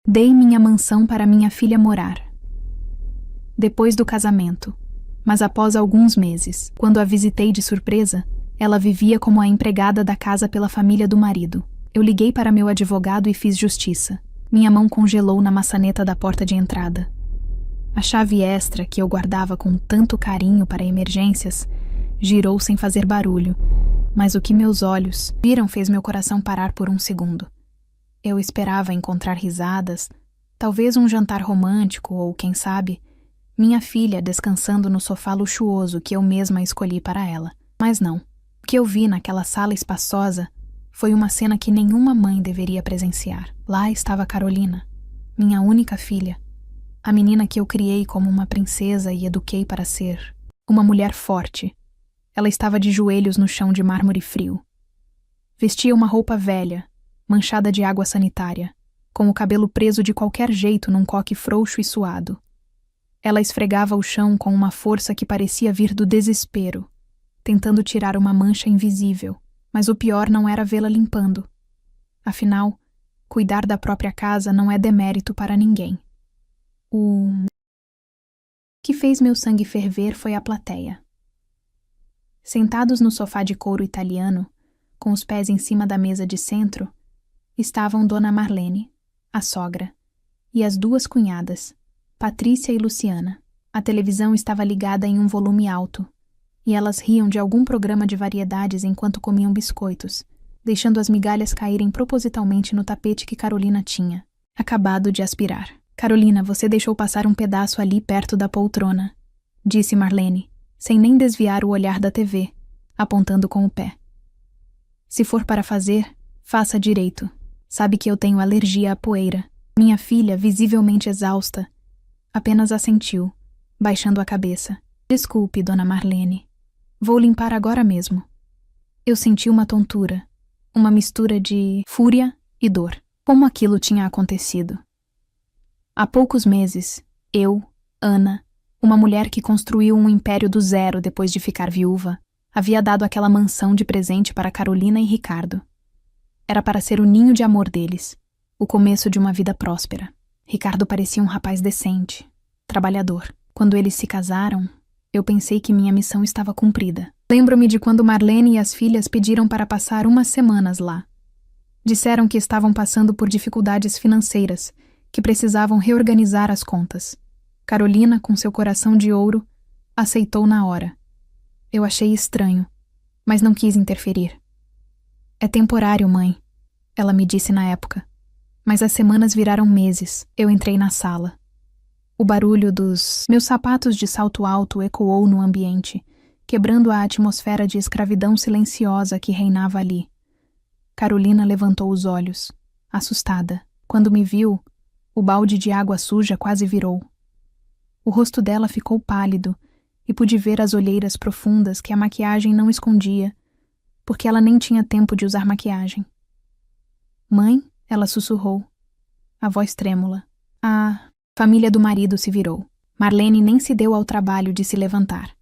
Dei minha mansão para minha filha morar. Depois do casamento, mas após alguns meses, quando a visitei de surpresa, ela vivia como a empregada da casa pela família do marido. Eu liguei para meu advogado e fiz justiça. Minha mão congelou na maçaneta da porta de entrada. A chave extra, que eu guardava com tanto carinho para emergências, girou sem fazer barulho, mas o que meus olhos viram fez meu coração parar por um segundo. Eu esperava encontrar risadas, talvez um jantar romântico ou, quem sabe, minha filha descansando no sofá luxuoso que eu mesma escolhi para ela. Mas não. O que eu vi naquela sala espaçosa foi uma cena que nenhuma mãe deveria presenciar. Lá estava Carolina, minha única filha, a menina que eu criei como uma princesa e eduquei para ser uma mulher forte. Ela estava de joelhos no chão de mármore frio. Vestia uma roupa velha, manchada de água sanitária, com o cabelo preso de qualquer jeito num coque frouxo e suado. Ela esfregava o chão com uma força que parecia vir do desespero, tentando tirar uma mancha invisível, mas o pior não era vê-la limpando. Afinal, cuidar da própria casa não é demérito para ninguém. O que fez meu sangue ferver foi a plateia. Sentados no sofá de couro italiano, com os pés em cima da mesa de centro, estavam Dona Marlene, a sogra, e as duas cunhadas, Patrícia e Luciana. A televisão estava ligada em um volume alto, e elas riam de algum programa de variedades enquanto comiam biscoitos, deixando as migalhas caírem propositalmente no tapete que Carolina tinha acabado de aspirar. "Carolina, você deixou passar um pedaço ali perto da poltrona", disse Marlene, sem nem desviar o olhar da TV, apontando com o pé. "Se for para fazer, faça direito. Sabe que eu tenho alergia à poeira." Minha filha, visivelmente exausta, apenas assentiu, baixando a cabeça. "Desculpe, Dona Marlene. Vou limpar agora mesmo." Eu senti uma tontura, uma mistura de fúria e dor. Como aquilo tinha acontecido? Há poucos meses, eu, Ana, uma mulher que construiu um império do zero depois de ficar viúva, havia dado aquela mansão de presente para Carolina e Ricardo. Era para ser o ninho de amor deles, o começo de uma vida próspera. Ricardo parecia um rapaz decente, trabalhador. Quando eles se casaram, eu pensei que minha missão estava cumprida. Lembro-me de quando Marlene e as filhas pediram para passar umas semanas lá. Disseram que estavam passando por dificuldades financeiras, que precisavam reorganizar as contas. Carolina, com seu coração de ouro, aceitou na hora. Eu achei estranho, mas não quis interferir. "É temporário, mãe", ela me disse na época. Mas as semanas viraram meses. Eu entrei na sala. O barulho dos meus sapatos de salto alto ecoou no ambiente, quebrando a atmosfera de escravidão silenciosa que reinava ali. Carolina levantou os olhos, assustada. Quando me viu, o balde de água suja quase virou. O rosto dela ficou pálido e pude ver as olheiras profundas que a maquiagem não escondia, porque ela nem tinha tempo de usar maquiagem. "Mãe?", ela sussurrou, a voz trêmula. A família do marido se virou. Marlene nem se deu ao trabalho de se levantar.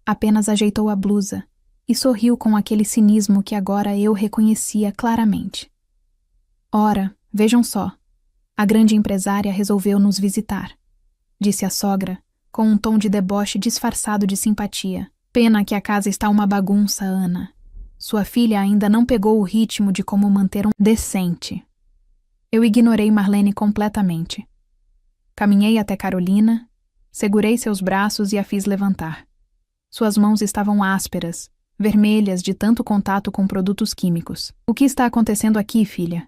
Apenas ajeitou a blusa e sorriu com aquele cinismo que agora eu reconhecia claramente. "Ora, vejam só. A grande empresária resolveu nos visitar", disse a sogra, com um tom de deboche disfarçado de simpatia. "Pena que a casa está uma bagunça, Ana. Sua filha ainda não pegou o ritmo de como manter um decente." Eu ignorei Marlene completamente. Caminhei até Carolina, segurei seus braços e a fiz levantar. Suas mãos estavam ásperas, vermelhas de tanto contato com produtos químicos. "O que está acontecendo aqui, filha?",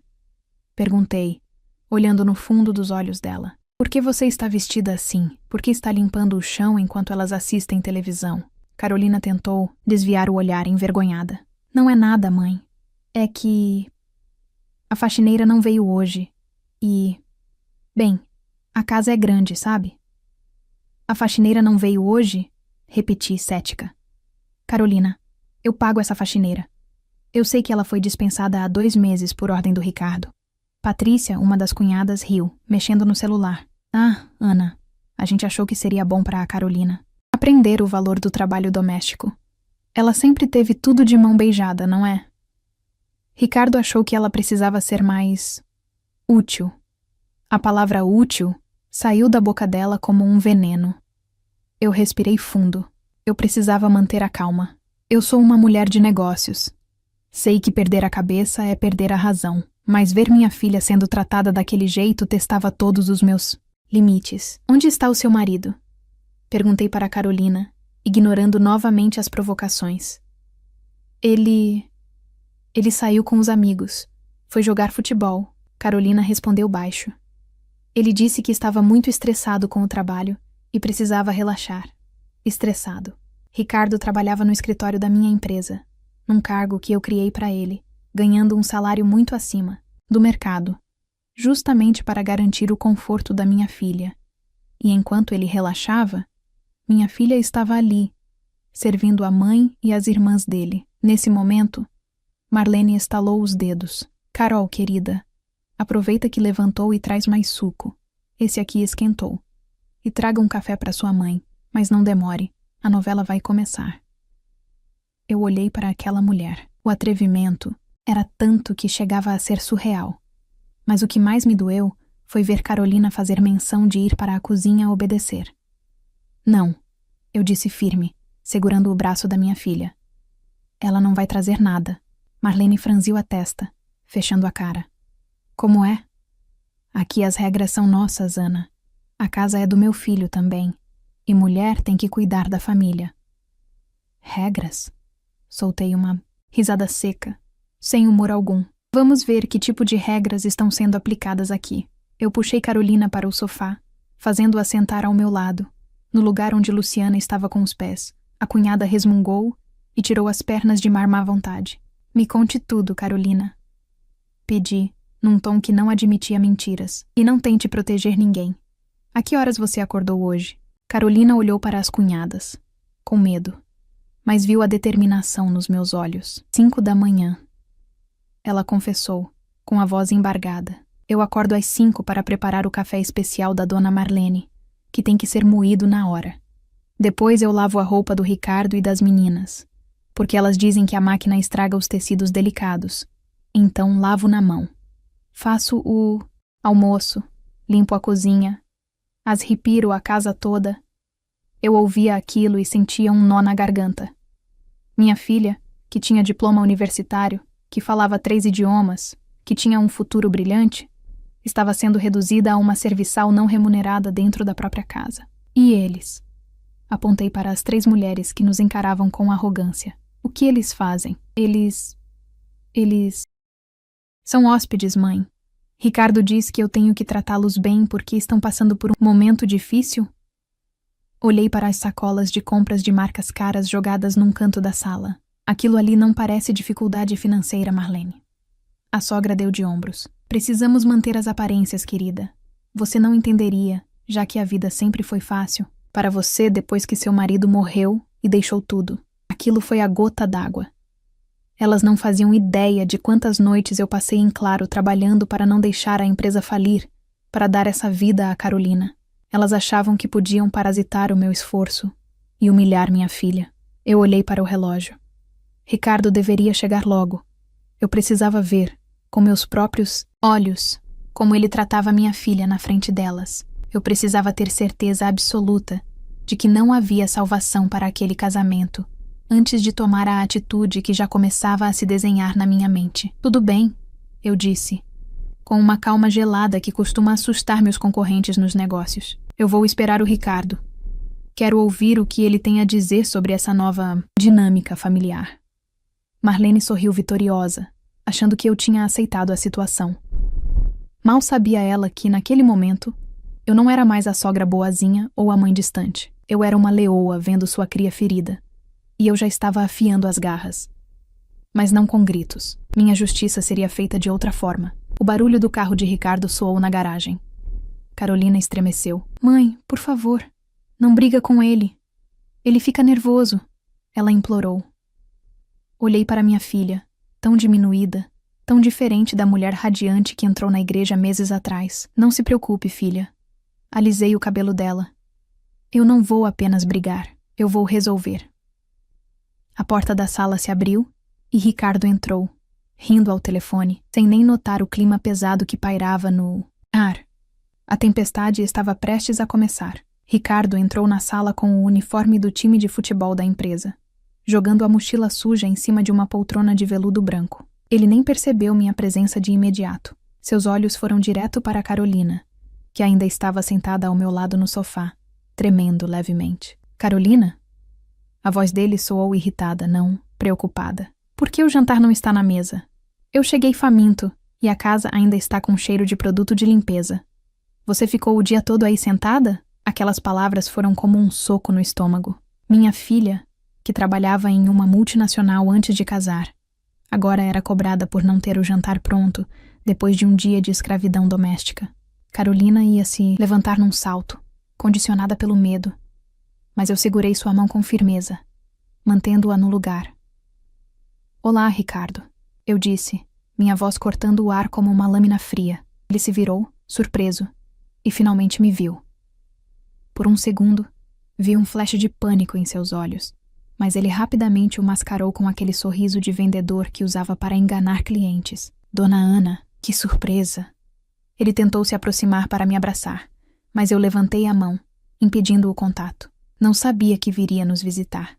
perguntei, olhando no fundo dos olhos dela. "Por que você está vestida assim? Por que está limpando o chão enquanto elas assistem televisão?" Carolina tentou desviar o olhar envergonhada. "Não é nada, mãe. É que a faxineira não veio hoje. E, bem, a casa é grande, sabe?" "A faxineira não veio hoje?", repeti, cética. "Carolina, eu pago essa faxineira. Eu sei que ela foi dispensada há 2 meses por ordem do Ricardo." Patrícia, uma das cunhadas, riu, mexendo no celular. "Ah, Ana, a gente achou que seria bom para a Carolina aprender o valor do trabalho doméstico. Ela sempre teve tudo de mão beijada, não é? Ricardo achou que ela precisava ser mais útil. A palavra útil saiu da boca dela como um veneno. Eu respirei fundo. Eu precisava manter a calma. Eu sou uma mulher de negócios. Sei que perder a cabeça é perder a razão, mas ver minha filha sendo tratada daquele jeito testava todos os meus limites. Onde está o seu marido? Perguntei para Carolina, ignorando novamente as provocações. Ele saiu com os amigos. Foi jogar futebol. Carolina respondeu baixo. Ele disse que estava muito estressado com o trabalho e precisava relaxar. Estressado. Ricardo trabalhava no escritório da minha empresa, num cargo que eu criei para ele, ganhando um salário muito acima do mercado, justamente para garantir o conforto da minha filha. E enquanto ele relaxava, minha filha estava ali, servindo a mãe e as irmãs dele. Nesse momento, Marlene estalou os dedos. Carol, querida, aproveita que levantou e traz mais suco. Esse aqui esquentou. E traga um café para sua mãe, mas não demore, a novela vai começar. Eu olhei para aquela mulher. O atrevimento era tanto que chegava a ser surreal. Mas o que mais me doeu foi ver Carolina fazer menção de ir para a cozinha obedecer. Não, eu disse firme, segurando o braço da minha filha. Ela não vai trazer nada. Marlene franziu a testa, fechando a cara. Como é? Aqui as regras são nossas, Ana. A casa é do meu filho também. E mulher tem que cuidar da família. Regras? Soltei uma risada seca, sem humor algum. Vamos ver que tipo de regras estão sendo aplicadas aqui. Eu puxei Carolina para o sofá, fazendo-a sentar ao meu lado, no lugar onde Luciana estava com os pés. A cunhada resmungou e tirou as pernas de mar má vontade. Me conte tudo, Carolina. Pedi, num tom que não admitia mentiras. E não tente proteger ninguém. A que horas você acordou hoje? Carolina olhou para as cunhadas, com medo, mas viu a determinação nos meus olhos. 5 da manhã. Ela confessou, com a voz embargada. Eu acordo às 5 para preparar o café especial da dona Marlene, que tem que ser moído na hora. Depois eu lavo a roupa do Ricardo e das meninas, porque elas dizem que a máquina estraga os tecidos delicados. Então lavo na mão. Faço o almoço, limpo a cozinha, as repiro a casa toda. Eu ouvia aquilo e sentia um nó na garganta. Minha filha, que tinha diploma universitário, que falava 3 idiomas, que tinha um futuro brilhante, estava sendo reduzida a uma serviçal não remunerada dentro da própria casa. E eles? Apontei para as 3 mulheres que nos encaravam com arrogância. O que eles fazem? Eles... São hóspedes, mãe. Ricardo diz que eu tenho que tratá-los bem porque estão passando por um momento difícil? Olhei para as sacolas de compras de marcas caras jogadas num canto da sala. Aquilo ali não parece dificuldade financeira, Marlene. A sogra deu de ombros. Precisamos manter as aparências, querida. Você não entenderia, já que a vida sempre foi fácil. Para você, depois que seu marido morreu e deixou tudo. Aquilo foi a gota d'água. Elas não faziam ideia de quantas noites eu passei em claro trabalhando para não deixar a empresa falir, para dar essa vida à Carolina. Elas achavam que podiam parasitar o meu esforço e humilhar minha filha. Eu olhei para o relógio. Ricardo deveria chegar logo. Eu precisava ver, com meus próprios olhos, como ele tratava minha filha na frente delas. Eu precisava ter certeza absoluta de que não havia salvação para aquele casamento, antes de tomar a atitude que já começava a se desenhar na minha mente. Tudo bem, eu disse, com uma calma gelada que costuma assustar meus concorrentes nos negócios. Eu vou esperar o Ricardo. Quero ouvir o que ele tem a dizer sobre essa nova dinâmica familiar. Marlene sorriu vitoriosa, achando que eu tinha aceitado a situação. Mal sabia ela que, naquele momento, eu não era mais a sogra boazinha ou a mãe distante. Eu era uma leoa vendo sua cria ferida. E eu já estava afiando as garras. Mas não com gritos. Minha justiça seria feita de outra forma. O barulho do carro de Ricardo soou na garagem. Carolina estremeceu. Mãe, por favor, não briga com ele. Ele fica nervoso. Ela implorou. Olhei para minha filha, tão diminuída, tão diferente da mulher radiante que entrou na igreja meses atrás. Não se preocupe, filha. Alisei o cabelo dela. Eu não vou apenas brigar, eu vou resolver. A porta da sala se abriu e Ricardo entrou, rindo ao telefone, sem nem notar o clima pesado que pairava no ar. A tempestade estava prestes a começar. Ricardo entrou na sala com o uniforme do time de futebol da empresa, jogando a mochila suja em cima de uma poltrona de veludo branco. Ele nem percebeu minha presença de imediato. Seus olhos foram direto para Carolina, que ainda estava sentada ao meu lado no sofá, tremendo levemente. Carolina? A voz dele soou irritada, não preocupada. Por que o jantar não está na mesa? Eu cheguei faminto e a casa ainda está com cheiro de produto de limpeza. Você ficou o dia todo aí sentada? Aquelas palavras foram como um soco no estômago. Minha filha, que trabalhava em uma multinacional antes de casar, agora era cobrada por não ter o jantar pronto depois de um dia de escravidão doméstica. Carolina ia se levantar num salto, condicionada pelo medo, mas eu segurei sua mão com firmeza, mantendo-a no lugar. Olá, Ricardo, eu disse, minha voz cortando o ar como uma lâmina fria. Ele se virou, surpreso, e finalmente me viu. Por um segundo, vi um flash de pânico em seus olhos, mas ele rapidamente o mascarou com aquele sorriso de vendedor que usava para enganar clientes. Dona Ana, que surpresa! Ele tentou se aproximar para me abraçar, mas eu levantei a mão, impedindo o contato. Não sabia que viria nos visitar.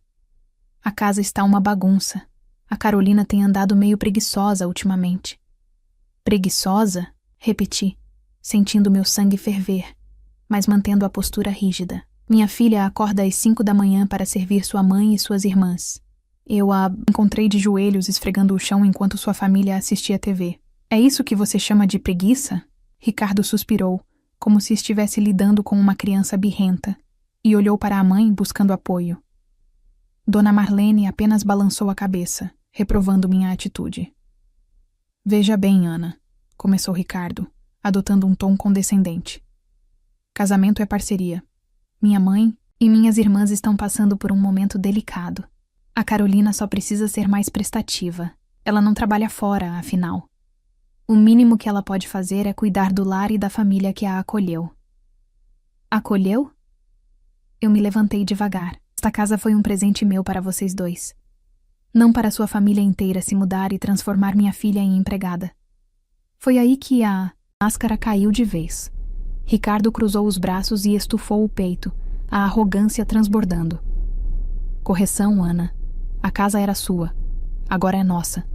A casa está uma bagunça. A Carolina tem andado meio preguiçosa ultimamente. Preguiçosa? Repeti, sentindo meu sangue ferver, mas mantendo a postura rígida. Minha filha acorda às 5 da manhã para servir sua mãe e suas irmãs. Eu a encontrei de joelhos esfregando o chão enquanto sua família assistia TV. É isso que você chama de preguiça? Ricardo suspirou, como se estivesse lidando com uma criança birrenta, e olhou para a mãe buscando apoio. Dona Marlene apenas balançou a cabeça, reprovando minha atitude. Veja bem, Ana, começou Ricardo, adotando um tom condescendente. Casamento é parceria. Minha mãe e minhas irmãs estão passando por um momento delicado. A Carolina só precisa ser mais prestativa. Ela não trabalha fora, afinal. O mínimo que ela pode fazer é cuidar do lar e da família que a acolheu. Acolheu? Eu me levantei devagar. Esta casa foi um presente meu para vocês dois. Não para sua família inteira se mudar e transformar minha filha em empregada. Foi aí que a máscara caiu de vez. Ricardo cruzou os braços e estufou o peito, a arrogância transbordando. Correção, Ana. A casa era sua. Agora é nossa.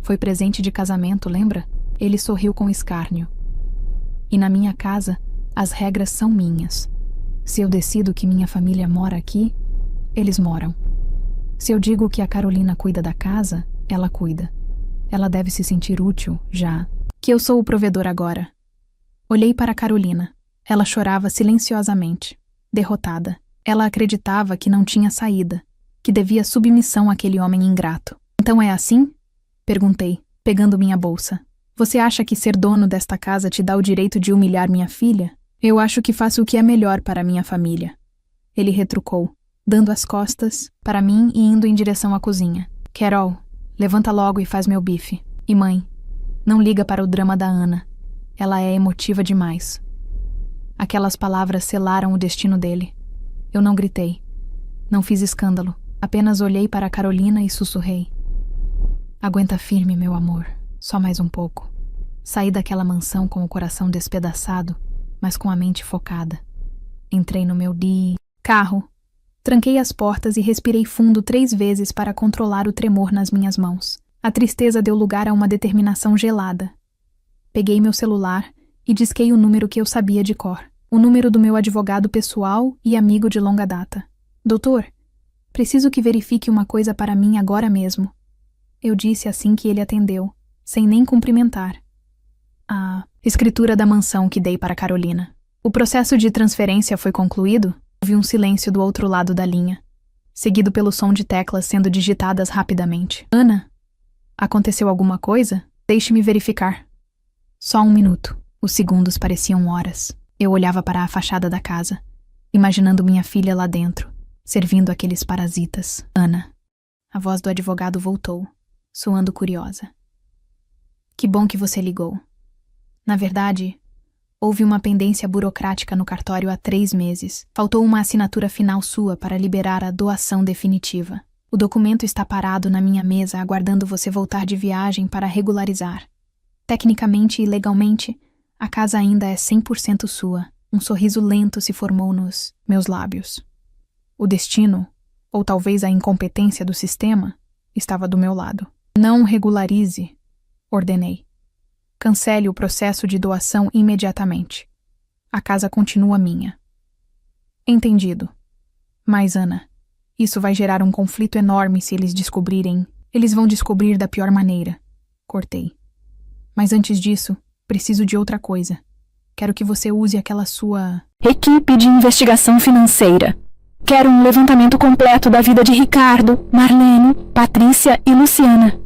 Foi presente de casamento, lembra? Ele sorriu com escárnio. E na minha casa, as regras são minhas. Se eu decido que minha família mora aqui, eles moram. Se eu digo que a Carolina cuida da casa, ela cuida. Ela deve se sentir útil, já que eu sou o provedor agora. Olhei para a Carolina. Ela chorava silenciosamente, derrotada. Ela acreditava que não tinha saída, que devia submissão àquele homem ingrato. Então é assim? Perguntei, pegando minha bolsa. Você acha que ser dono desta casa te dá o direito de humilhar minha filha? Eu acho que faço o que é melhor para minha família. Ele retrucou, dando as costas para mim e indo em direção à cozinha. Carol, levanta logo e faz meu bife. E mãe, não liga para o drama da Ana. Ela é emotiva demais. Aquelas palavras selaram o destino dele. Eu não gritei. Não fiz escândalo. Apenas olhei para a Carolina e sussurrei. Aguenta firme, meu amor. Só mais um pouco. Saí daquela mansão com o coração despedaçado, mas com a mente focada. Entrei no meu carro. Tranquei as portas e respirei fundo 3 vezes para controlar o tremor nas minhas mãos. A tristeza deu lugar a uma determinação gelada. Peguei meu celular e disquei o número que eu sabia de cor. O número do meu advogado pessoal e amigo de longa data. Doutor, preciso que verifique uma coisa para mim agora mesmo. Eu disse assim que ele atendeu, sem nem cumprimentar. A escritura da mansão que dei para Carolina. O processo de transferência foi concluído? Houve um silêncio do outro lado da linha, seguido pelo som de teclas sendo digitadas rapidamente. Ana, aconteceu alguma coisa? Deixe-me verificar. Só 1 minuto. Os segundos pareciam horas. Eu olhava para a fachada da casa, imaginando minha filha lá dentro, servindo aqueles parasitas. Ana. A voz do advogado voltou, soando curiosa. Que bom que você ligou. Na verdade, houve uma pendência burocrática no cartório há 3 meses. Faltou uma assinatura final sua para liberar a doação definitiva. O documento está parado na minha mesa aguardando você voltar de viagem para regularizar. Tecnicamente e legalmente, A casa ainda é 100% sua. Um sorriso lento se formou nos meus lábios. O destino, ou talvez a incompetência do sistema, estava do meu lado. Não regularize, ordenei. Cancele o processo de doação imediatamente. A casa continua minha. Entendido. Mas, Ana, isso vai gerar um conflito enorme se eles descobrirem. Eles vão descobrir da pior maneira. Cortei. Mas antes disso, preciso de outra coisa. Quero que você use aquela sua... Equipe de investigação financeira. Quero um levantamento completo da vida de Ricardo, Marlene, Patrícia e Luciana.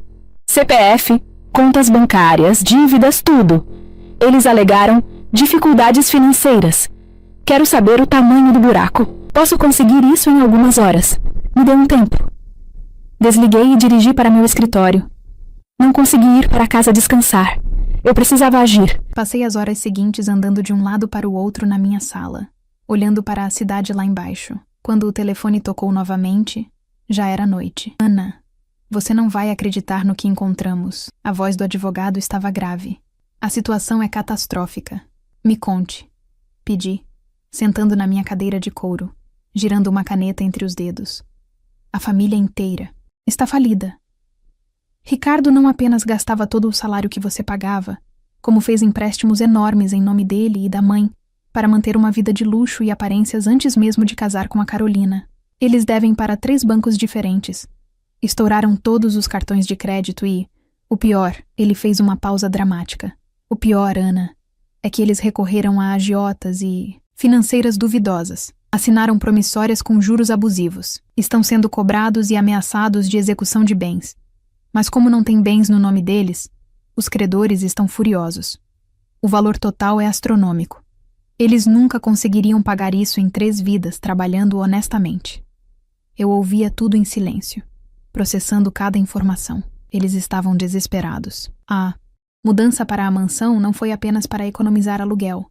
CPF, contas bancárias, dívidas, tudo. Eles alegaram dificuldades financeiras. Quero saber o tamanho do buraco. Posso conseguir isso em algumas horas. Me dê um tempo. Desliguei e dirigi para meu escritório. Não consegui ir para casa descansar. Eu precisava agir. Passei as horas seguintes andando de um lado para o outro na minha sala, olhando para a cidade lá embaixo. Quando o telefone tocou novamente, já era noite. Ana, você não vai acreditar no que encontramos. A voz do advogado estava grave. A situação é catastrófica. Me conte. Pedi, sentando na minha cadeira de couro, girando uma caneta entre os dedos. A família inteira está falida. Ricardo não apenas gastava todo o salário que você pagava, como fez empréstimos enormes em nome dele e da mãe, para manter uma vida de luxo e aparências antes mesmo de casar com a Carolina. Eles devem para 3 bancos diferentes. Estouraram todos os cartões de crédito e, o pior, ele fez uma pausa dramática. O pior, Ana, é que eles recorreram a agiotas e financeiras duvidosas. Assinaram promissórias com juros abusivos. Estão sendo cobrados e ameaçados de execução de bens. Mas como não tem bens no nome deles, os credores estão furiosos. O valor total é astronômico. Eles nunca conseguiriam pagar isso em 3 vidas trabalhando honestamente. Eu ouvia tudo em silêncio, processando cada informação. Eles estavam desesperados. A mudança para a mansão não foi apenas para economizar aluguel.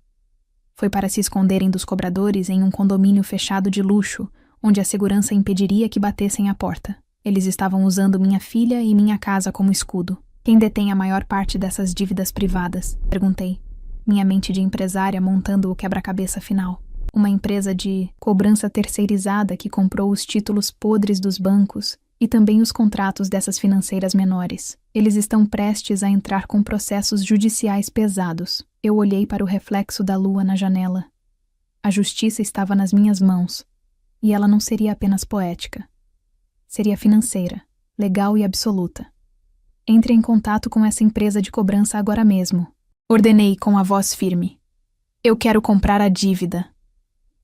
Foi para se esconderem dos cobradores em um condomínio fechado de luxo, onde a segurança impediria que batessem à porta. Eles estavam usando minha filha e minha casa como escudo. Quem detém a maior parte dessas dívidas privadas? Perguntei, minha mente de empresária montando o quebra-cabeça final. Uma empresa de cobrança terceirizada que comprou os títulos podres dos bancos e também os contratos dessas financeiras menores. Eles estão prestes a entrar com processos judiciais pesados. Eu olhei para o reflexo da lua na janela. A justiça estava nas minhas mãos, e ela não seria apenas poética. Seria financeira, legal e absoluta. Entre em contato com essa empresa de cobrança agora mesmo. Ordenei com a voz firme. Eu quero comprar a dívida.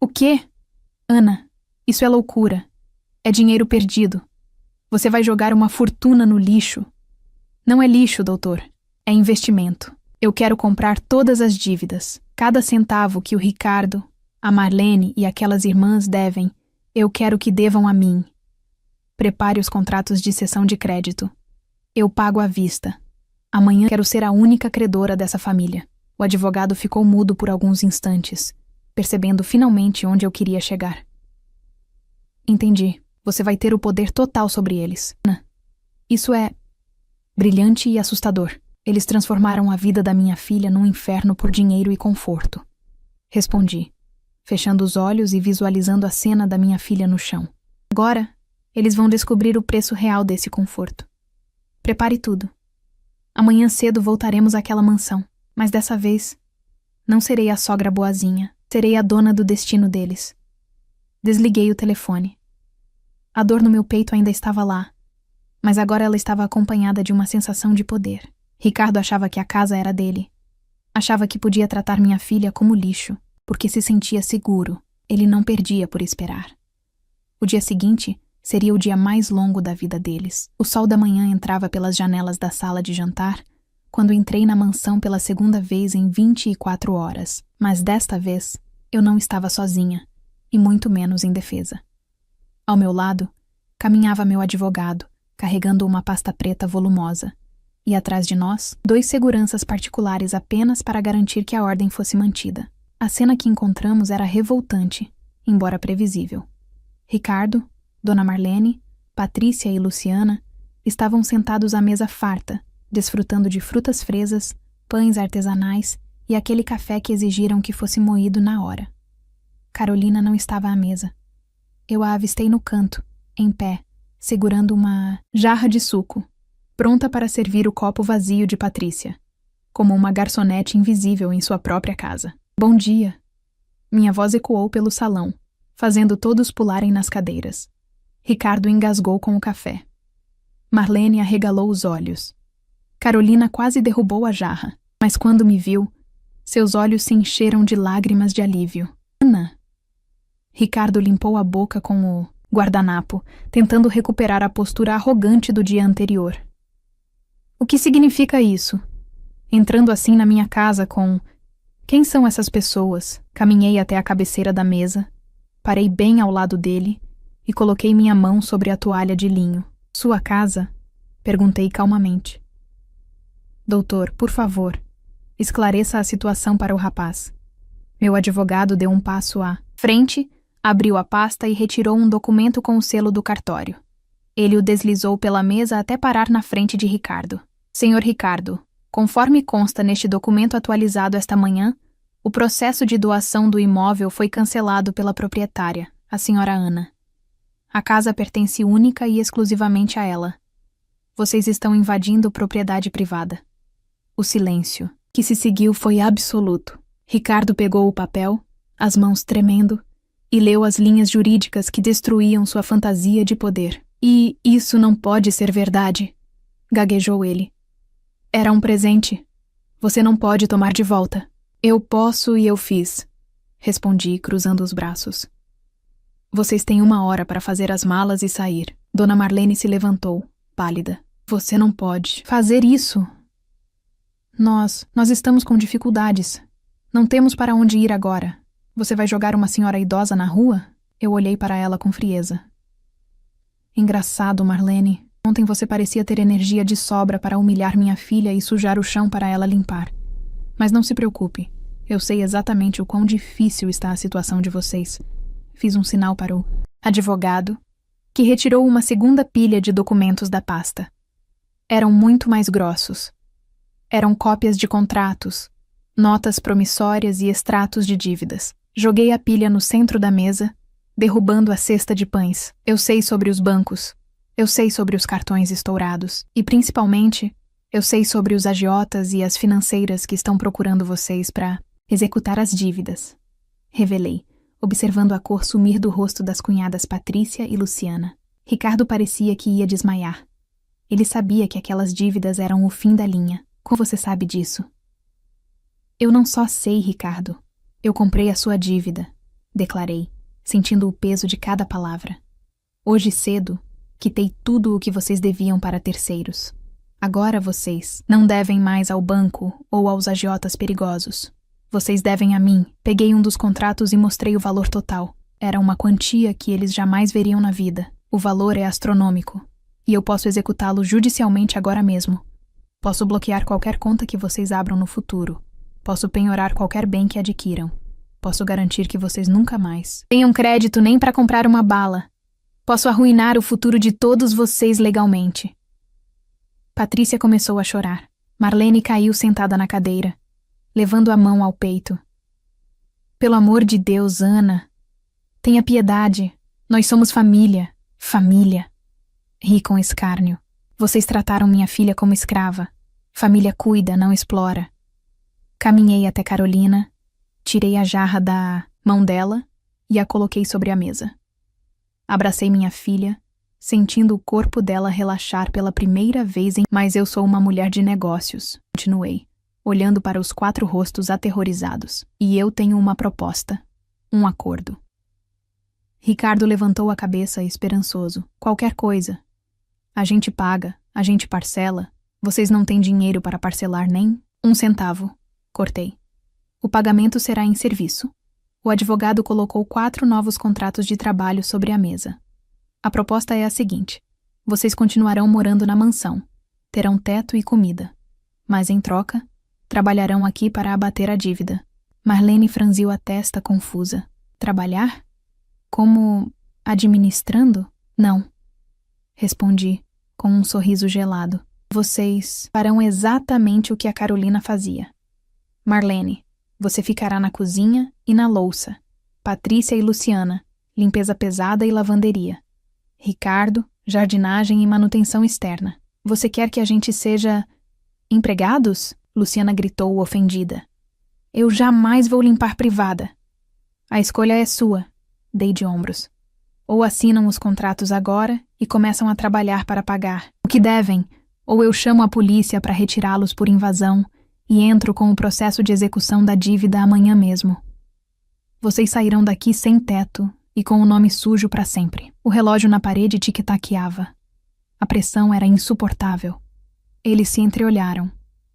O quê? Ana, isso é loucura. É dinheiro perdido. Você vai jogar uma fortuna no lixo. Não é lixo, doutor. É investimento. Eu quero comprar todas as dívidas. Cada centavo que o Ricardo, a Marlene e aquelas irmãs devem, eu quero que devam a mim. Prepare os contratos de cessão de crédito. Eu pago à vista. Amanhã quero ser a única credora dessa família. O advogado ficou mudo por alguns instantes, percebendo finalmente onde eu queria chegar. Entendi. Você vai ter o poder total sobre eles. Isso é brilhante e assustador. Eles transformaram a vida da minha filha num inferno por dinheiro e conforto. Respondi, fechando os olhos e visualizando a cena da minha filha no chão. Agora, eles vão descobrir o preço real desse conforto. Prepare tudo. Amanhã cedo voltaremos àquela mansão, mas dessa vez, não serei a sogra boazinha, serei a dona do destino deles. Desliguei o telefone. A dor no meu peito ainda estava lá, mas agora ela estava acompanhada de uma sensação de poder. Ricardo achava que a casa era dele. Achava que podia tratar minha filha como lixo, porque se sentia seguro. Ele não perdia por esperar. O dia seguinte seria o dia mais longo da vida deles. O sol da manhã entrava pelas janelas da sala de jantar quando entrei na mansão pela segunda vez em 24 horas. Mas desta vez, eu não estava sozinha, e muito menos indefesa. Ao meu lado, caminhava meu advogado, carregando uma pasta preta volumosa, e atrás de nós, 2 seguranças particulares apenas para garantir que a ordem fosse mantida. A cena que encontramos era revoltante, embora previsível. Ricardo, Dona Marlene, Patrícia e Luciana estavam sentados à mesa farta, desfrutando de frutas fresas, pães artesanais e aquele café que exigiram que fosse moído na hora. Carolina não estava à mesa. Eu a avistei no canto, em pé, segurando uma jarra de suco, pronta para servir o copo vazio de Patrícia, como uma garçonete invisível em sua própria casa. Bom dia! Minha voz ecoou pelo salão, fazendo todos pularem nas cadeiras. Ricardo engasgou com o café. Marlene arregalou os olhos. Carolina quase derrubou a jarra, mas quando me viu, seus olhos se encheram de lágrimas de alívio. Ana! Ricardo limpou a boca com o guardanapo, tentando recuperar a postura arrogante do dia anterior. O que significa isso? Entrando assim na minha casa com... Quem são essas pessoas? Caminhei até a cabeceira da mesa, parei bem ao lado dele e coloquei minha mão sobre a toalha de linho. Sua casa? Perguntei calmamente. Doutor, por favor, esclareça a situação para o rapaz. Meu advogado deu um passo à frente, abriu a pasta e retirou um documento com o selo do cartório. Ele o deslizou pela mesa até parar na frente de Ricardo. Senhor Ricardo, conforme consta neste documento atualizado esta manhã, o processo de doação do imóvel foi cancelado pela proprietária, a senhora Ana. A casa pertence única e exclusivamente a ela. Vocês estão invadindo propriedade privada. O silêncio que se seguiu foi absoluto. Ricardo pegou o papel, as mãos tremendo, e leu as linhas jurídicas que destruíam sua fantasia de poder. E isso não pode ser verdade, gaguejou ele. Era um presente. Você não pode tomar de volta. Eu posso e eu fiz, respondi, cruzando os braços. Vocês têm 1 hora para fazer as malas e sair. Dona Marlene se levantou, pálida. Você não pode fazer isso. Nós estamos com dificuldades. Não temos para onde ir agora. Você vai jogar uma senhora idosa na rua? Eu olhei para ela com frieza. Engraçado, Marlene. Ontem você parecia ter energia de sobra para humilhar minha filha e sujar o chão para ela limpar. Mas não se preocupe. Eu sei exatamente o quão difícil está a situação de vocês. Fiz um sinal para o advogado, que retirou uma segunda pilha de documentos da pasta. Eram muito mais grossos. Eram cópias de contratos, notas promissórias e extratos de dívidas. Joguei a pilha no centro da mesa, derrubando a cesta de pães. Eu sei sobre os bancos. Eu sei sobre os cartões estourados. E, principalmente, eu sei sobre os agiotas e as financeiras que estão procurando vocês para executar as dívidas. Revelei, observando a cor sumir do rosto das cunhadas Patrícia e Luciana. Ricardo parecia que ia desmaiar. Ele sabia que aquelas dívidas eram o fim da linha. Como você sabe disso? Eu não só sei, Ricardo. Eu comprei a sua dívida, declarei, sentindo o peso de cada palavra. Hoje cedo, quitei tudo o que vocês deviam para terceiros. Agora vocês não devem mais ao banco ou aos agiotas perigosos. Vocês devem a mim. Peguei um dos contratos e mostrei o valor total. Era uma quantia que eles jamais veriam na vida. O valor é astronômico. E eu posso executá-lo judicialmente agora mesmo. Posso bloquear qualquer conta que vocês abram no futuro. Posso penhorar qualquer bem que adquiram. Posso garantir que vocês nunca mais tenham crédito nem para comprar uma bala. Posso arruinar o futuro de todos vocês legalmente. Patrícia começou a chorar. Marlene caiu sentada na cadeira, levando a mão ao peito. Pelo amor de Deus, Ana. Tenha piedade. Nós somos família. Família. Ri com escárnio. Vocês trataram minha filha como escrava. Família cuida, não explora. Caminhei até Carolina, tirei a jarra da mão dela e a coloquei sobre a mesa. Abracei minha filha, sentindo o corpo dela relaxar pela primeira vez Mas eu sou uma mulher de negócios, continuei, olhando para os 4 rostos aterrorizados. E eu tenho uma proposta, um acordo. Ricardo levantou a cabeça esperançoso. Qualquer coisa. A gente paga, a gente parcela. Vocês não têm dinheiro para parcelar nem 1 centavo. Cortei. O pagamento será em serviço. O advogado colocou 4 novos contratos de trabalho sobre a mesa. A proposta é a seguinte. Vocês continuarão morando na mansão. Terão teto e comida. Mas, em troca, trabalharão aqui para abater a dívida. Marlene franziu a testa confusa. Trabalhar? Como administrando? Não. Respondi, com um sorriso gelado. Vocês farão exatamente o que a Carolina fazia. Marlene, você ficará na cozinha e na louça. Patrícia e Luciana, limpeza pesada e lavanderia. Ricardo, jardinagem e manutenção externa. Você quer que a gente seja... empregados? Luciana gritou, ofendida. Eu jamais vou limpar privada. A escolha é sua, dei de ombros. Ou assinam os contratos agora e começam a trabalhar para pagar o que devem, ou eu chamo a polícia para retirá-los por invasão e entro com o processo de execução da dívida amanhã mesmo. Vocês sairão daqui sem teto e com o nome sujo para sempre. O relógio na parede tic-taqueava. A pressão era insuportável. Eles se entreolharam.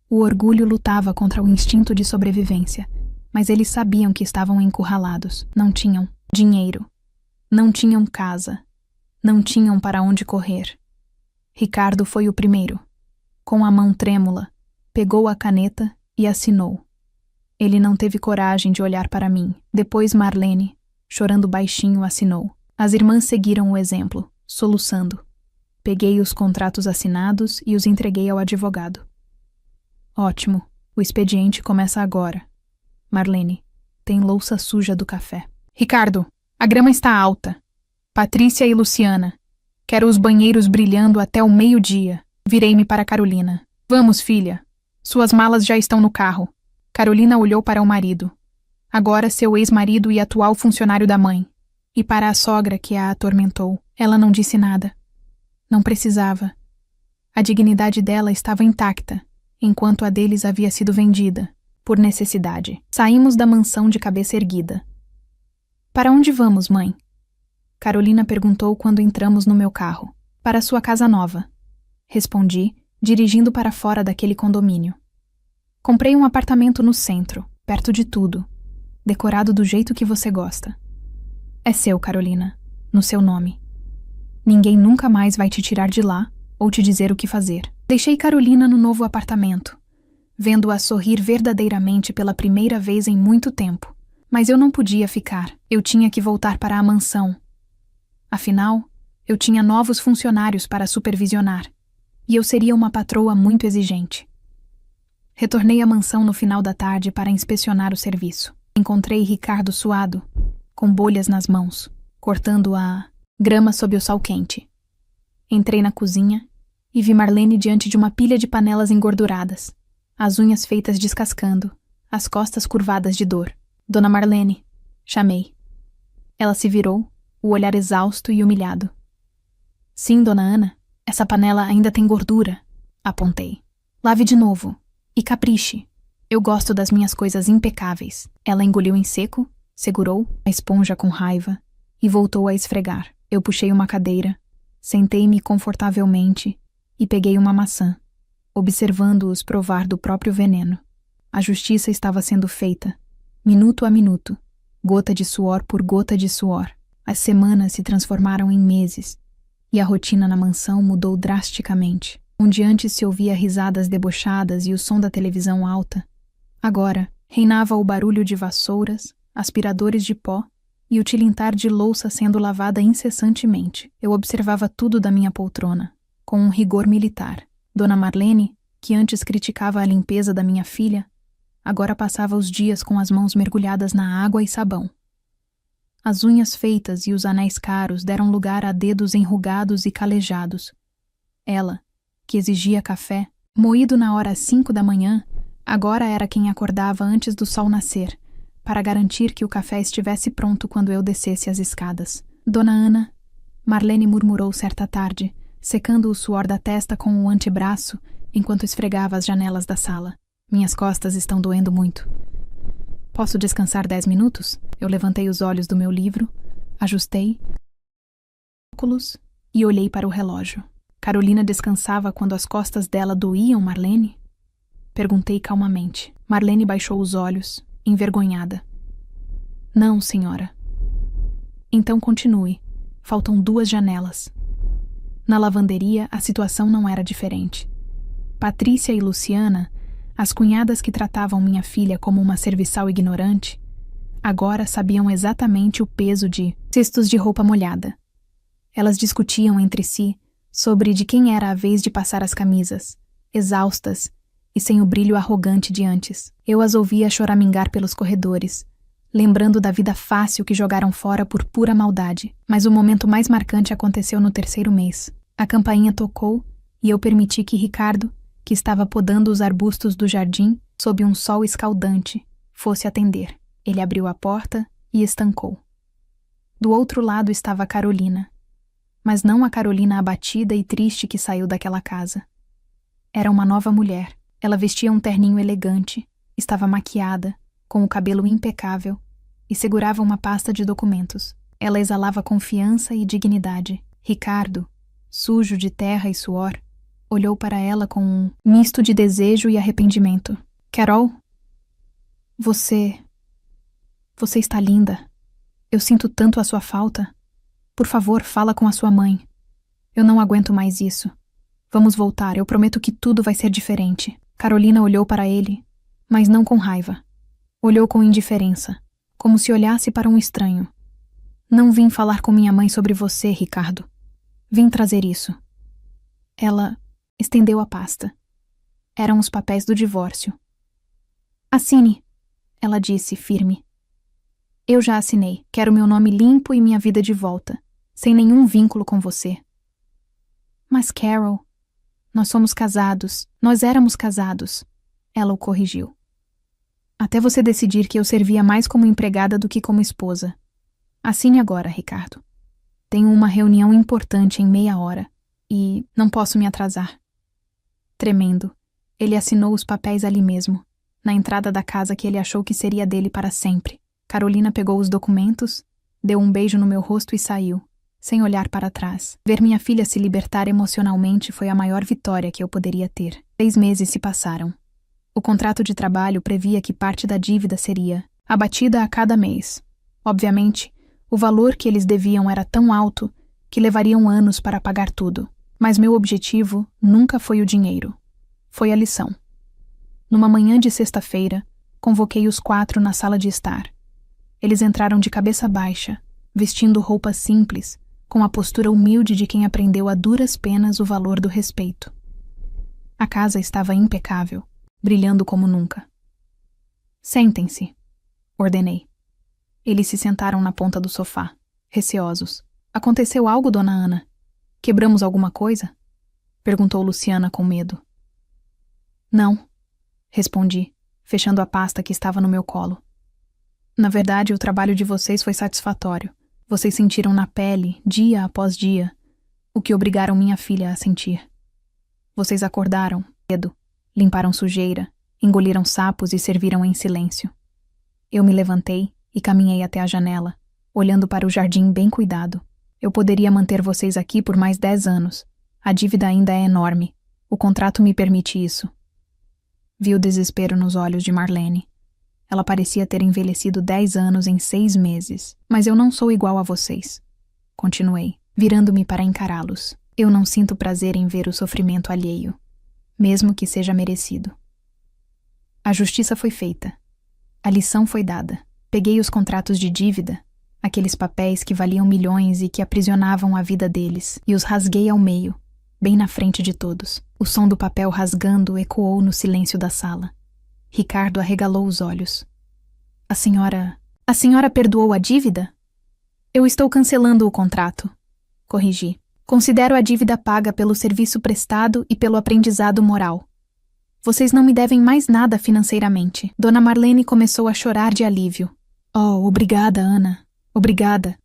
O orgulho lutava contra o instinto de sobrevivência, mas eles sabiam que estavam encurralados. Não tinham dinheiro. Não tinham casa. Não tinham para onde correr. Ricardo foi o primeiro. Com a mão trêmula, pegou a caneta e assinou. Ele não teve coragem de olhar para mim. Depois Marlene, chorando baixinho, assinou. As irmãs seguiram o exemplo, soluçando. Peguei os contratos assinados e os entreguei ao advogado. Ótimo, o expediente começa agora. Marlene, tem louça suja do café. Ricardo, a grama está alta. Patrícia e Luciana, quero os banheiros brilhando até o meio-dia. Virei-me para Carolina. Vamos, filha. Suas malas já estão no carro. Carolina olhou para o marido. Agora seu ex-marido e atual funcionário da mãe. E para a sogra que a atormentou. Ela não disse nada. Não precisava. A dignidade dela estava intacta, enquanto a deles havia sido vendida, por necessidade. Saímos da mansão de cabeça erguida. Para onde vamos, mãe? Carolina perguntou quando entramos no meu carro. Para sua casa nova. Respondi, dirigindo para fora daquele condomínio. Comprei um apartamento no centro, perto de tudo, decorado do jeito que você gosta. É seu, Carolina, no seu nome. Ninguém nunca mais vai te tirar de lá ou te dizer o que fazer. Deixei Carolina no novo apartamento, vendo-a sorrir verdadeiramente pela primeira vez em muito tempo. Mas eu não podia ficar. Eu tinha que voltar para a mansão. Afinal, eu tinha novos funcionários para supervisionar, e eu seria uma patroa muito exigente. Retornei à mansão no final da tarde para inspecionar o serviço. Encontrei Ricardo suado, com bolhas nas mãos, cortando a grama sob o sol quente. Entrei na cozinha e vi Marlene diante de uma pilha de panelas engorduradas, as unhas feitas descascando, as costas curvadas de dor. Dona Marlene, chamei. Ela se virou, o olhar exausto e humilhado. Sim, dona Ana, essa panela ainda tem gordura, apontei. Lave de novo e capriche. Eu gosto das minhas coisas impecáveis. Ela engoliu em seco, segurou a esponja com raiva e voltou a esfregar. Eu puxei uma cadeira, sentei-me confortavelmente e peguei uma maçã, observando-os provar do próprio veneno. A justiça estava sendo feita, minuto a minuto, gota de suor por gota de suor. As semanas se transformaram em meses, e a rotina na mansão mudou drasticamente. Onde antes se ouvia risadas debochadas e o som da televisão alta, agora reinava o barulho de vassouras, aspiradores de pó e o tilintar de louça sendo lavada incessantemente. Eu observava tudo da minha poltrona, com um rigor militar. Dona Marlene, que antes criticava a limpeza da minha filha, agora passava os dias com as mãos mergulhadas na água e sabão. As unhas feitas e os anéis caros deram lugar a dedos enrugados e calejados. Ela, que exigia café, moído na hora 5 da manhã, agora era quem acordava antes do sol nascer, para garantir que o café estivesse pronto quando eu descesse as escadas. Dona Ana, Marlene murmurou certa tarde, secando o suor da testa com o antebraço enquanto esfregava as janelas da sala. Minhas costas estão doendo muito. Posso descansar 10 minutos? Eu levantei os olhos do meu livro, ajustei óculos e olhei para o relógio. Carolina descansava quando as costas dela doíam, Marlene? Perguntei calmamente. Marlene baixou os olhos, envergonhada. Não, senhora. Então continue. Faltam 2 janelas. Na lavanderia, a situação não era diferente. Patrícia e Luciana, as cunhadas que tratavam minha filha como uma serviçal ignorante, agora sabiam exatamente o peso de cestos de roupa molhada. Elas discutiam entre si sobre de quem era a vez de passar as camisas, exaustas e sem o brilho arrogante de antes. Eu as ouvia choramingar pelos corredores, lembrando da vida fácil que jogaram fora por pura maldade. Mas o momento mais marcante aconteceu no 3º mês. A campainha tocou e eu permiti que Ricardo, que estava podando os arbustos do jardim, sob um sol escaldante, fosse atender. Ele abriu a porta e estancou. Do outro lado estava a Carolina, mas não a Carolina abatida e triste que saiu daquela casa. Era uma nova mulher. Ela vestia um terninho elegante, estava maquiada, com o cabelo impecável, e segurava uma pasta de documentos. Ela exalava confiança e dignidade. Ricardo, sujo de terra e suor, olhou para ela com um misto de desejo e arrependimento. Carol, você está linda. Eu sinto tanto a sua falta. Por favor, fala com a sua mãe. Eu não aguento mais isso. Vamos voltar, eu prometo que tudo vai ser diferente. Carolina olhou para ele, mas não com raiva. Olhou com indiferença, como se olhasse para um estranho. Não vim falar com minha mãe sobre você, Ricardo. Vim trazer isso. Ela estendeu a pasta. Eram os papéis do divórcio. Assine, ela disse, firme. Eu já assinei. Quero meu nome limpo e minha vida de volta, sem nenhum vínculo com você. Mas, Carol, nós somos casados. Nós éramos casados. Ela o corrigiu. Até você decidir que eu servia mais como empregada do que como esposa. Assine agora, Ricardo. Tenho uma reunião importante em meia hora e não posso me atrasar. Tremendo, ele assinou os papéis ali mesmo, na entrada da casa que ele achou que seria dele para sempre. Carolina pegou os documentos, deu um beijo no meu rosto e saiu, sem olhar para trás. Ver minha filha se libertar emocionalmente foi a maior vitória que eu poderia ter. 6 meses se passaram. O contrato de trabalho previa que parte da dívida seria abatida a cada mês. Obviamente, o valor que eles deviam era tão alto que levariam anos para pagar tudo. Mas meu objetivo nunca foi o dinheiro. Foi a lição. Numa manhã de sexta-feira, convoquei os 4 na sala de estar. Eles entraram de cabeça baixa, vestindo roupas simples, com a postura humilde de quem aprendeu a duras penas o valor do respeito. A casa estava impecável, brilhando como nunca. Sentem-se, ordenei. Eles se sentaram na ponta do sofá, receosos. Aconteceu algo, dona Ana? Quebramos alguma coisa? Perguntou Luciana com medo. Não, respondi, fechando a pasta que estava no meu colo. Na verdade, o trabalho de vocês foi satisfatório. Vocês sentiram na pele, dia após dia, o que obrigaram minha filha a sentir. Vocês acordaram, cedo, limparam sujeira, engoliram sapos e serviram em silêncio. Eu me levantei e caminhei até a janela, olhando para o jardim bem cuidado. Eu poderia manter vocês aqui por mais 10 anos. A dívida ainda é enorme. O contrato me permite isso. Vi o desespero nos olhos de Marlene. Ela parecia ter envelhecido 10 anos em 6 meses. Mas eu não sou igual a vocês. Continuei, virando-me para encará-los. Eu não sinto prazer em ver o sofrimento alheio, mesmo que seja merecido. A justiça foi feita. A lição foi dada. Peguei os contratos de dívida, aqueles papéis que valiam milhões e que aprisionavam a vida deles, e os rasguei ao meio, bem na frente de todos. O som do papel rasgando ecoou no silêncio da sala. Ricardo arregalou os olhos. A senhora perdoou a dívida? Eu estou cancelando o contrato, corrigi. Considero a dívida paga pelo serviço prestado e pelo aprendizado moral. Vocês não me devem mais nada financeiramente. Dona Marlene começou a chorar de alívio. Oh, obrigada, Ana. Obrigada.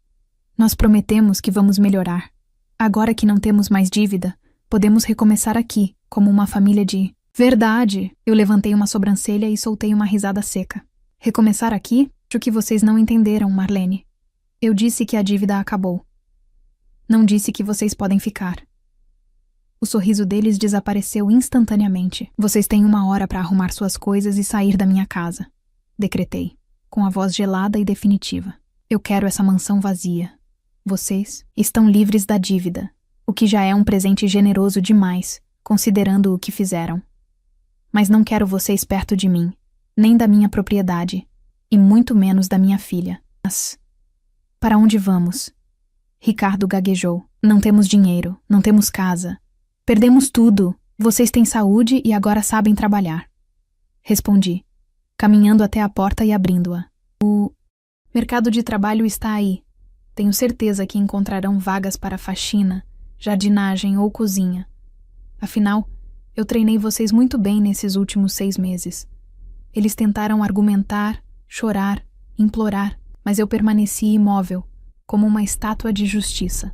Nós prometemos que vamos melhorar. Agora que não temos mais dívida, podemos recomeçar aqui, como uma família de... Verdade! Eu levantei uma sobrancelha e soltei uma risada seca. Recomeçar aqui? Acho que vocês não entenderam, Marlene. Eu disse que a dívida acabou. Não disse que vocês podem ficar. O sorriso deles desapareceu instantaneamente. Vocês têm 1 hora para arrumar suas coisas e sair da minha casa. Decretei, com a voz gelada e definitiva. Eu quero essa mansão vazia. Vocês estão livres da dívida, o que já é um presente generoso demais, considerando o que fizeram. Mas não quero vocês perto de mim, nem da minha propriedade, e muito menos da minha filha. Mas... para onde vamos? Ricardo gaguejou. Não temos dinheiro, não temos casa. Perdemos tudo, Vocês têm saúde e agora sabem trabalhar. Respondi, caminhando até a porta e abrindo-a. O mercado de trabalho está aí. Tenho certeza que encontrarão vagas para faxina, jardinagem ou cozinha. Afinal, eu treinei vocês muito bem nesses últimos 6 meses. Eles tentaram argumentar, chorar, implorar, mas eu permaneci imóvel, como uma estátua de justiça.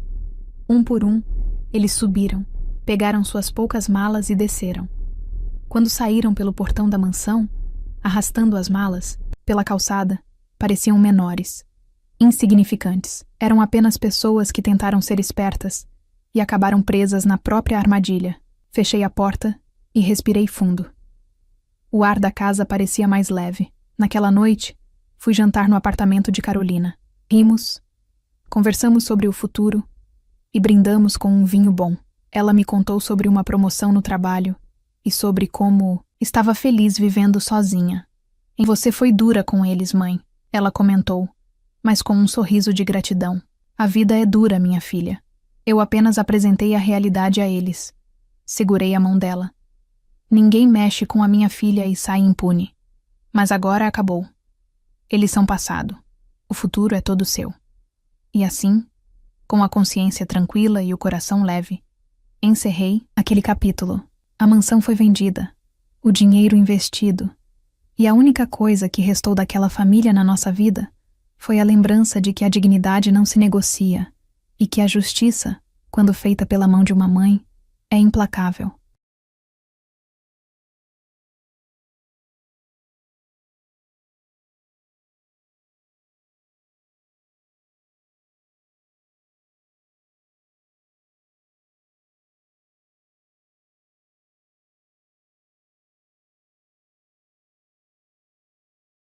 Um por um, eles subiram, pegaram suas poucas malas e desceram. Quando saíram pelo portão da mansão, arrastando as malas, pela calçada, pareciam menores, insignificantes. Eram apenas pessoas que tentaram ser espertas e acabaram presas na própria armadilha. Fechei a porta e respirei fundo. O ar da casa parecia mais leve. Naquela noite, fui jantar no apartamento de Carolina. Rimos, conversamos sobre o futuro e brindamos com um vinho bom. Ela me contou sobre uma promoção no trabalho e sobre como estava feliz vivendo sozinha. Você foi dura com eles, mãe, ela comentou, mas com um sorriso de gratidão. A vida é dura, minha filha. Eu apenas apresentei a realidade a eles. Segurei a mão dela. Ninguém mexe com a minha filha e sai impune. Mas agora acabou. Eles são passado. O futuro é todo seu. E assim, com a consciência tranquila e o coração leve, encerrei aquele capítulo. A mansão foi vendida, o dinheiro investido, e a única coisa que restou daquela família na nossa vida foi a lembrança de que a dignidade não se negocia e que a justiça, quando feita pela mão de uma mãe, é implacável.